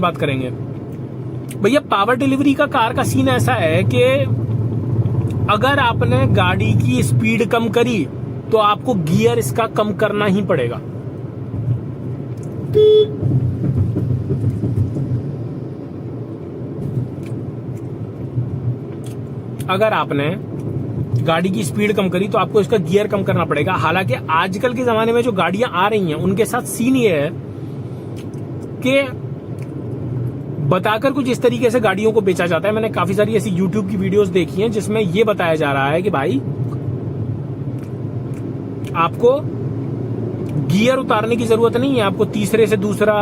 बात करेंगे। भैया पावर डिलीवरी का कार का सीन ऐसा है कि अगर आपने गाड़ी की स्पीड कम करी तो आपको गियर इसका कम करना ही पड़ेगा। अगर आपने गाड़ी की स्पीड कम करी तो आपको इसका गियर कम करना पड़ेगा। हालांकि आजकल के जमाने में जो गाड़ियां आ रही हैं उनके साथ सीन ये है कि बताकर कुछ इस तरीके से गाड़ियों को बेचा जाता है। मैंने काफी सारी ऐसी YouTube की वीडियोस देखी हैं जिसमें यह बताया जा रहा है कि भाई आपको गियर उतारने की जरूरत नहीं है, आपको तीसरे से दूसरा,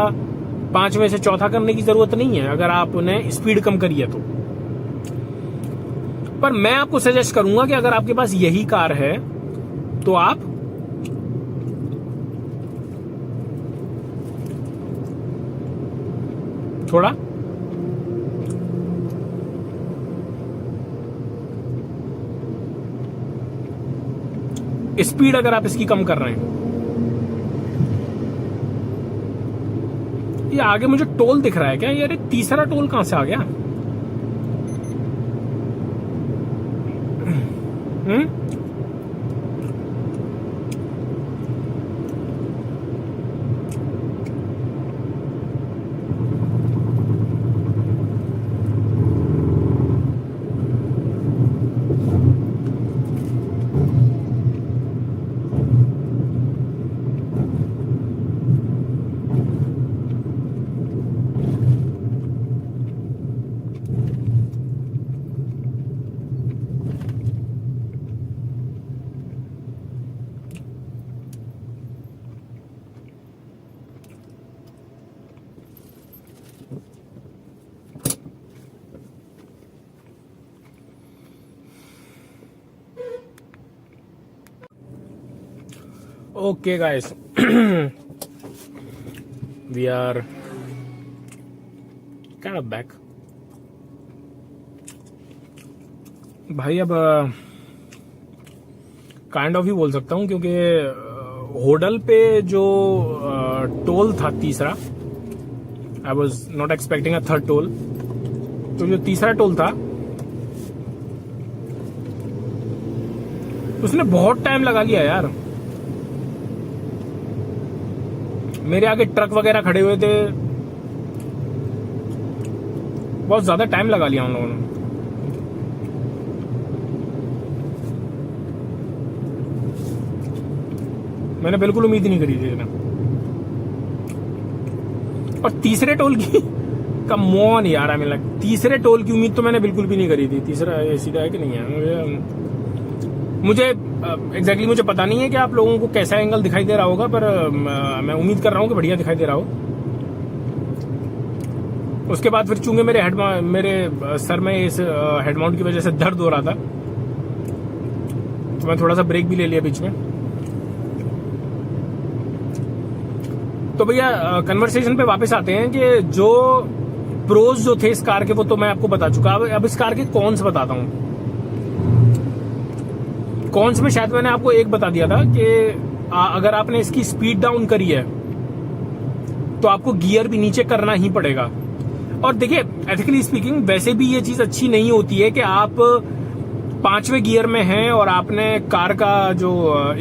पांचवें से चौथा करने की जरूरत नहीं है अगर आपने स्पीड कम करी है तो। पर मैं आपको सजेस्ट करूंगा कि अगर आपके पास यही कार है तो आप थोड़ा स्पीड अगर आप इसकी कम कर रहे हैं। ये आगे मुझे टोल दिख रहा है क्या? यार तीसरा टोल कहां से आ गया? Okay guys, we are kind of back. भाई अब काइंड ऑफ ही बोल सकता हूँ क्योंकि होडल पे जो टोल था तीसरा, I was not expecting a third toll, तो जो तीसरा टोल था उसने बहुत टाइम लगा लिया यार। मेरे आगे ट्रक वगैरह खड़े हुए थे, बहुत ज्यादा टाइम लगा लिया उन लोगों ने। मैंने बिल्कुल उम्मीद नहीं करी थी ना। और तीसरे टोल की कम ऑन यार, हमें लग तीसरे टोल की उम्मीद तो मैंने बिल्कुल भी नहीं करी थी। तीसरा सीधा है कि नहीं है मुझे एग्जैक्टली मुझे पता नहीं है कि आप लोगों को कैसा एंगल दिखाई दे रहा होगा, पर मैं उम्मीद कर रहा हूं कि बढ़िया दिखाई दे रहा हो। उसके बाद फिर चूंकि मेरे सर में इस हेड माउंट की वजह से दर्द हो रहा था तो मैं थोड़ा सा ब्रेक भी ले लिया बीच में। तो भैया कन्वर्सेशन पे वापस आते हैं कि जो प्रोज जो थे इस कार के वो तो मैं आपको बता चुका। अब इस कार के कॉन्स बताता हूं। कॉन्स में शायद मैंने आपको एक बता दिया था कि अगर आपने इसकी स्पीड डाउन करी है तो आपको गियर भी नीचे करना ही पड़ेगा। और देखिए एथिकली स्पीकिंग वैसे भी ये चीज अच्छी नहीं होती है कि आप पांचवें गियर में हैं और आपने कार का जो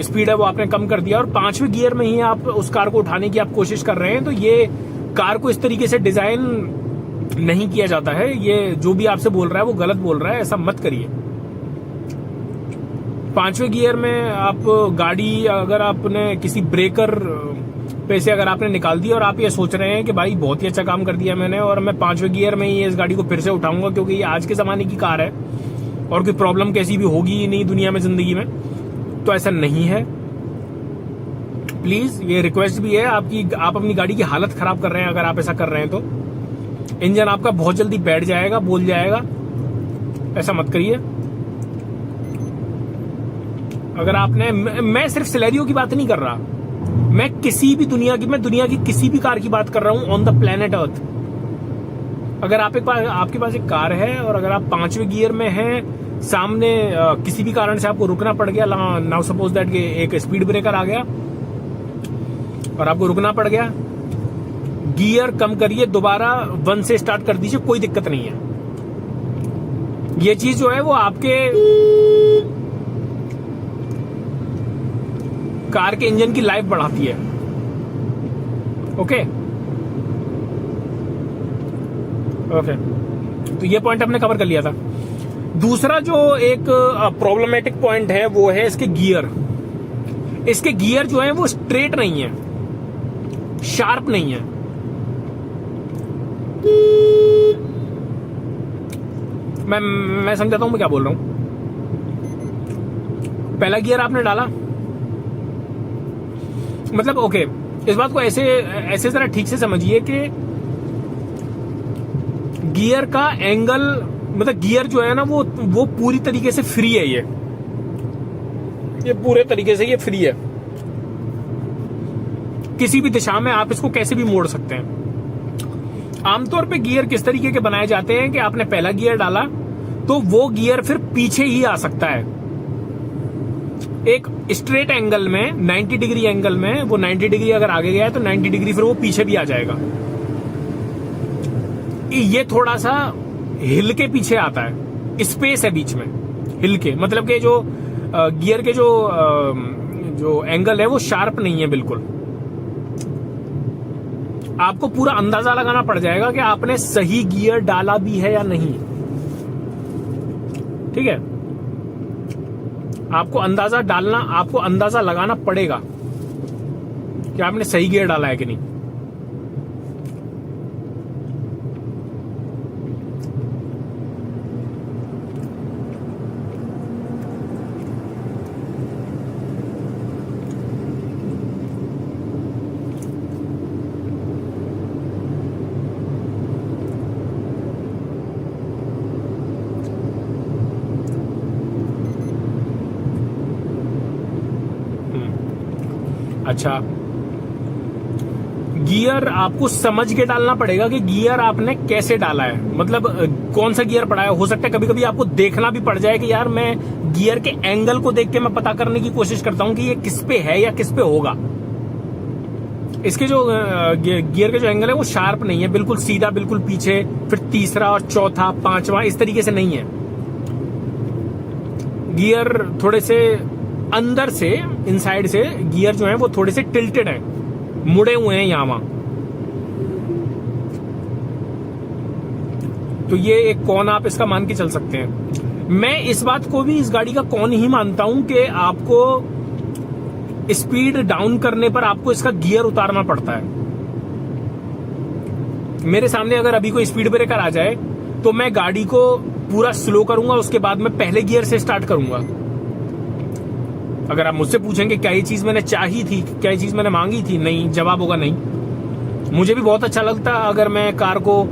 स्पीड है वो आपने कम कर दिया और पांचवें गियर में ही आप उस कार को उठाने की आप कोशिश कर रहे हैं। तो ये कार को इस तरीके से डिजाइन नहीं किया जाता है। ये जो भी आपसे बोल रहा है वो गलत बोल रहा है, ऐसा मत करिए। पांचवें गियर में आप गाड़ी अगर आपने किसी ब्रेकर पे से अगर आपने निकाल दी और आप ये सोच रहे हैं कि भाई बहुत ही अच्छा काम कर दिया मैंने और मैं पांचवें गियर में ही इस गाड़ी को फिर से उठाऊंगा क्योंकि ये आज के जमाने की कार है और कोई प्रॉब्लम कैसी भी होगी ही नहीं दुनिया में, जिंदगी में, तो ऐसा नहीं है। प्लीज ये रिक्वेस्ट भी है आपकी, आप अपनी गाड़ी की हालत खराब कर रहे हैं अगर आप ऐसा कर रहे हैं तो। इंजन आपका बहुत जल्दी बैठ जाएगा, बोल जाएगा, ऐसा मत करिए। अगर आपने, मैं सिर्फ सिलेरियो की बात नहीं कर रहा, मैं दुनिया की किसी भी कार की बात कर रहा हूं ऑन द प्लेनेट अर्थ। अगर आपके पास एक कार है और अगर आप पांचवें गियर में हैं, सामने किसी भी कारण से आपको रुकना पड़ गया, नाउ सपोज दैट कि एक स्पीड ब्रेकर आ गया और आपको रुकना पड़ गया, गियर कम करिए, दोबारा 1 से स्टार्ट कर दीजिए, कोई दिक्कत नहीं है। ये चीज जो है वो आपके कार के इंजन की लाइफ बढ़ाती है। ओके ओके, तो ये पॉइंट हमने कवर कर लिया था। दूसरा जो एक प्रॉब्लमेटिक पॉइंट है वो है इसके गियर। इसके गियर जो है वो स्ट्रेट नहीं है, शार्प नहीं है। मैं समझाता हूं मैं क्या बोल रहा हूं। पहला गियर आपने डाला, मतलब ओके, इस बात को ऐसे जरा ठीक से समझिए कि गियर का एंगल, मतलब गियर जो है ना वो पूरी तरीके से फ्री है। ये पूरे तरीके से ये फ्री है, किसी भी दिशा में आप इसको कैसे भी मोड़ सकते हैं। आमतौर पे गियर किस तरीके के बनाए जाते हैं कि आपने पहला गियर डाला तो वो गियर फिर पीछे ही आ सकता है। एक स्ट्रेट एंगल में 90 डिग्री एंगल में वो 90 डिग्री अगर आगे गया है तो 90 डिग्री फिर वो पीछे भी आ जाएगा। ये थोड़ा सा हिल के पीछे आता है, स्पेस है बीच में, हिल के, मतलब कि जो गियर के जो एंगल है वो शार्प नहीं है बिल्कुल। आपको पूरा अंदाजा लगाना पड़ जाएगा कि आपने सही गियर डाला भी है या नहीं। ठीक है, आपको अंदाजा लगाना पड़ेगा कि आपने सही गियर डाला है कि नहीं। अच्छा, गियर आपको समझ के डालना पड़ेगा कि गियर आपने कैसे डाला है, मतलब कौन सा गियर पड़ा है। हो सकता है कभी कभी आपको देखना भी पड़ जाए कि यार मैं गियर के एंगल को देख के मैं पता करने की कोशिश करता हूं कि ये किस पे है या किस पे होगा। इसके जो गियर के जो एंगल है वो शार्प नहीं है, बिल्कुल सीधा, बिल्कुल पीछे, फिर तीसरा और चौथा, पांचवा, इस तरीके से नहीं है। गियर थोड़े से अंदर से, इनसाइड से गियर जो है वो थोड़े से टिल्टेड है, मुड़े हुए हैं यहां वहां। तो ये एक कौन आप इसका मान के चल सकते हैं। मैं इस बात को भी इस गाड़ी का कौन ही मानता हूं कि आपको स्पीड डाउन करने पर आपको इसका गियर उतारना पड़ता है। मेरे सामने अगर अभी कोई स्पीड ब्रेकर आ जाए तो मैं गाड़ी को पूरा स्लो करूंगा, उसके बाद मैं पहले गियर से स्टार्ट करूंगा। अगर आप मुझसे पूछेंगे क्या ये चीज मैंने चाही थी, क्या ये चीज मैंने मांगी थी, नहीं, जवाब होगा नहीं। मुझे भी बहुत अच्छा लगता अगर मैं कार को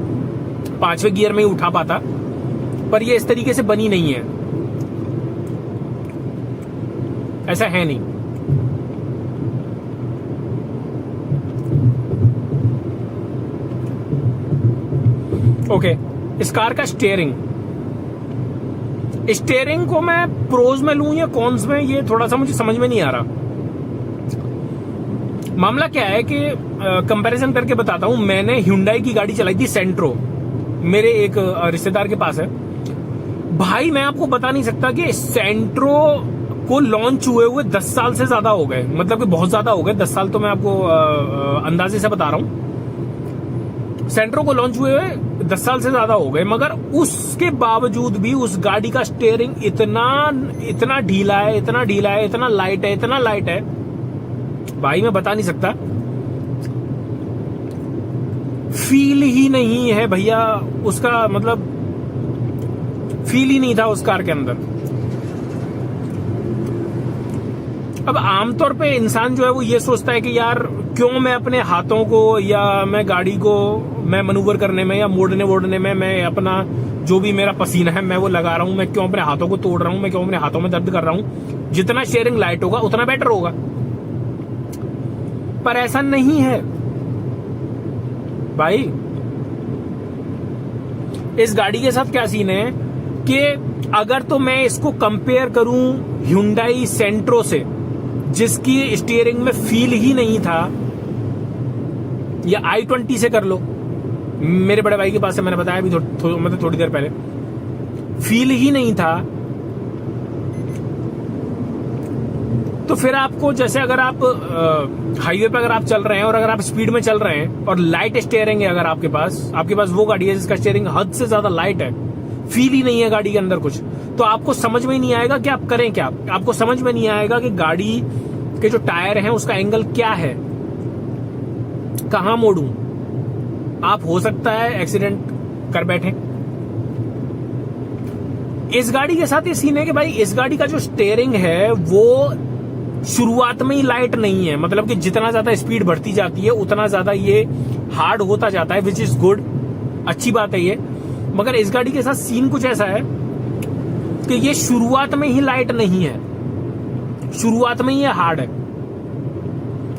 5वें गियर में ही उठा पाता, पर ये इस तरीके से बनी नहीं है, ऐसा है नहीं। ओके, इस कार का स्टीयरिंग को मैं प्रोज में लूं या कॉन्स में, ये थोड़ा सा मुझे समझ में नहीं आ रहा। मामला क्या है कि कंपैरिजन करके बताता हूं। मैंने Hyundai की गाड़ी चलाई थी, सेंट्रो, मेरे एक रिश्तेदार के पास है। भाई मैं आपको बता नहीं सकता कि सेंट्रो को लॉन्च हुए 10 साल से ज्यादा हो गए, मतलब कि बहुत ज्यादा हो गए। 10 साल तो मैं आपको अंदाजे से बता रहा हूं। सेंट्रो को लॉन्च हुए 10 साल से ज्यादा हो गए, मगर उसके बावजूद भी उस गाड़ी का स्टीयरिंग इतना ढीला है, इतना लाइट है, भाई मैं बता नहीं सकता। फील ही नहीं है भैया उसका, मतलब फील ही नहीं था उस कार के अंदर। अब आमतौर पे इंसान जो है वो ये सोचता है कि यार क्यों मैं अपने हाथों को या मैं गाड़ी को मैं मनूवर करने में या मोड़ने वोड़ने में मैं अपना जो भी मेरा पसीना है मैं वो लगा रहा हूं, मैं क्यों अपने हाथों को तोड़ रहा हूं, मैं क्यों अपने हाथों में दर्द कर रहा हूं। जितना शेयरिंग लाइट होगा उतना बेटर होगा, पर ऐसा नहीं है भाई। इस गाड़ी के साथ क्या सीन है कि अगर तो मैं इसको कंपेयर करूं Hyundai सेंट्रो से, जिसकी स्टीयरिंग में फील ही नहीं था, या i20 से कर लो। मेरे बड़े भाई के पास से मैंने बताया भी मतलब थोड़ी देर पहले, फील ही नहीं था। तो फिर आपको जैसे अगर आप हाईवे पे अगर आप चल रहे हैं और अगर आप स्पीड में चल रहे हैं और लाइट स्टीयरिंग है अगर आपके पास वो गाड़ी है जिसका स्टीयरिंग हद से ज्यादा लाइट है, फील ही नहीं है गाड़ी के अंदर कुछ, तो आपको समझ में ही नहीं आएगा कि आप करें क्या। आपको समझ में नहीं आएगा कि गाड़ी के जो टायर हैं उसका एंगल क्या है, कहां मोड़ूं। आप हो सकता है एक्सीडेंट कर बैठे। इस गाड़ी के साथ ये सीन है कि भाई इस गाड़ी का जो स्टीयरिंग है वो शुरुआत में ही लाइट नहीं है, मतलब कि जितना ज्यादा स्पीड बढ़ती जाती है उतना ज्यादा ये हार्ड होता जाता है, विच इज गुड, अच्छी बात है ये। मगर इस गाड़ी के साथ सीन कुछ ऐसा है कि ये शुरुआत में ही लाइट नहीं है, शुरुआत में ही ये हार्ड है।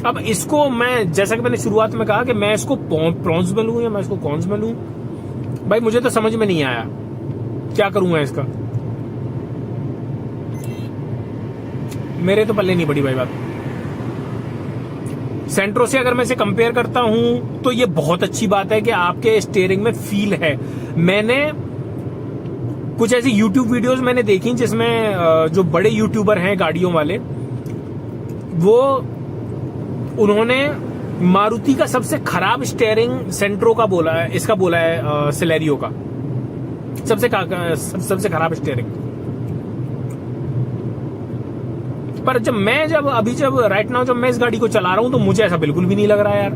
अब इसको मैं, जैसा कि मैंने शुरुआत में कहा कि मैं इसको प्रॉन्स में लूं या मैं इसको कॉन्स में लूं, भाई मुझे तो समझ में नहीं आया क्या करूं मैं इसका। मेरे तो पल्ले नहीं पड़ी भाई बात। सेंट्रो से अगर मैं इसे कंपेयर करता हूं तो ये बहुत अच्छी बात है कि आपके स्टीयरिंग में फील है। मैंने कुछ ऐसी YouTube वीडियोस मैंने देखी जिसमें जो बड़े यूट्यूबर हैं गाड़ियों वाले, वो उन्होंने मारुति का सबसे खराब स्टीयरिंग सेंट्रो का बोला है, इसका बोला है सिलेरियो का सबसे खराब स्टीयरिंग। पर जब राइट नाउ जब मैं इस गाड़ी को चला रहा हूं तो मुझे ऐसा बिल्कुल भी नहीं लग रहा है यार।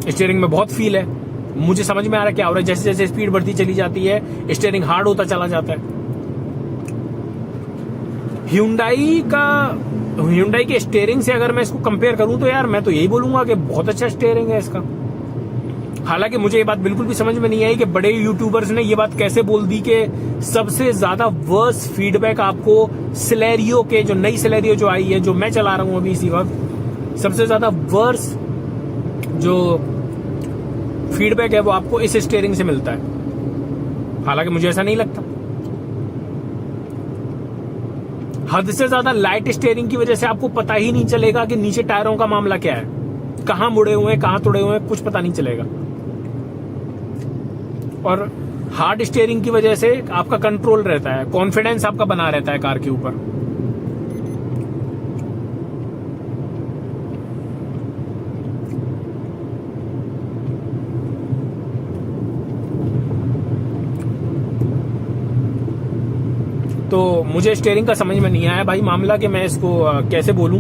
स्टीयरिंग में बहुत फील है, मुझे समझ में आ रहा है क्या हो रहा है। जैसे जैसे स्पीड बढ़ती चली जाती है स्टीयरिंग हार्ड होता चला जाता है। Hyundai के स्टीयरिंग से अगर मैं इसको कंपेयर करूं तो यार मैं तो यही बोलूंगा कि बहुत अच्छा स्टीयरिंग है इसका। हालांकि मुझे ये बात बिल्कुल भी समझ में नहीं आई कि बड़े यूट्यूबर्स ने ये बात कैसे बोल दी कि सबसे ज्यादा वर्स फीडबैक आपको सिलेरियो के, जो नई सिलेरियो जो आई है, जो मैं चला रहा हूं अभी इसी वक्त, सबसे ज्यादा वर्स जो फीडबैक है वो आपको इस स्टीयरिंग से मिलता है। हालांकि मुझे ऐसा नहीं लगता। हद से ज्यादा लाइट स्टीयरिंग की वजह से आपको पता ही नहीं चलेगा कि नीचे टायरों का मामला क्या है, कहां मुड़े हुए हैं, कहां तुड़े हुए हैं, कुछ पता नहीं चलेगा। और हार्ड स्टीयरिंग की वजह से आपका कंट्रोल रहता है, कॉन्फिडेंस आपका बना रहता है कार के ऊपर। तो मुझे स्टीयरिंग का समझ में नहीं आया भाई मामला कि मैं इसको कैसे बोलूं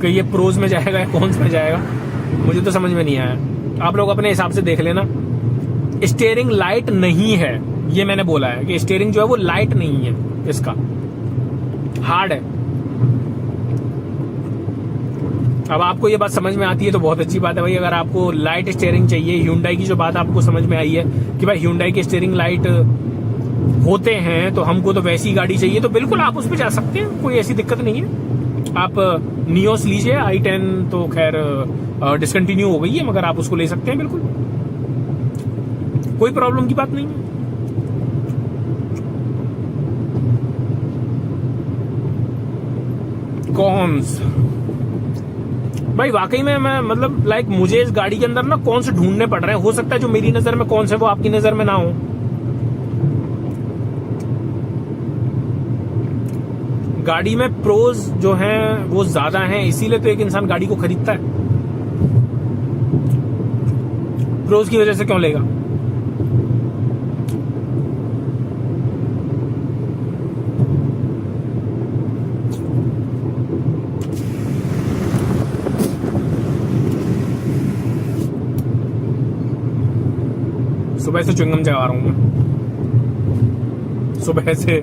कि ये प्रोज में जाएगा या कॉन्स में जाएगा, मुझे तो समझ में नहीं आया। आप लोग अपने हिसाब से देख लेना। स्टीयरिंग लाइट नहीं है, ये मैंने बोला है कि स्टीयरिंग जो है वो लाइट नहीं है, इसका हार्ड है। अब आपको ये बात समझ में आती है तो बहुत अच्छी बात है भाई। अगर आपको लाइट स्टीयरिंग चाहिए, Hyundai की जो बात आपको समझ में आई है कि भाई Hyundai की स्टीयरिंग लाइट होते हैं तो हमको तो वैसी गाड़ी चाहिए, तो बिल्कुल आप उस पर जा सकते हैं, कोई ऐसी दिक्कत नहीं है। आप नियोस लीजिए, i10 तो खैर डिसकंटिन्यू हो गई है, मगर आप उसको ले सकते हैं, बिल्कुल कोई प्रॉब्लम की बात नहीं है। कॉन्स भाई वाकई में मैं मतलब लाइक मुझे इस गाड़ी के अंदर ना कौन से ढूंढने पड़ रहे हैं। हो सकता है जो मेरी नजर में कौन से वो आपकी नजर में ना हो। गाड़ी में प्रोज जो हैं वो ज्यादा हैं, इसीलिए तो एक इंसान गाड़ी को खरीदता है। प्रोज की वजह से क्यों लेगा? सुबह से च्युइंगम चबा रहा हूं मैं, सुबह से।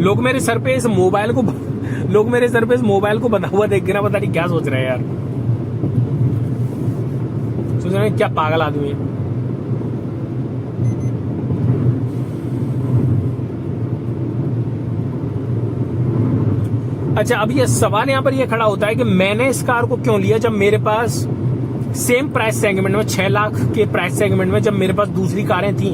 लोग मेरे सर पे इस मोबाइल को बंधा हुआ देख के ना पता नहीं क्या सोच रहे हैं यार। सोच रहे हैं क्या पागल आदमी है। अच्छा, अब ये सवाल यहां पर ये खड़ा होता है कि मैंने इस कार को क्यों लिया जब मेरे पास सेम प्राइस सेगमेंट में 6 लाख के प्राइस सेगमेंट में जब मेरे पास दूसरी कारें थी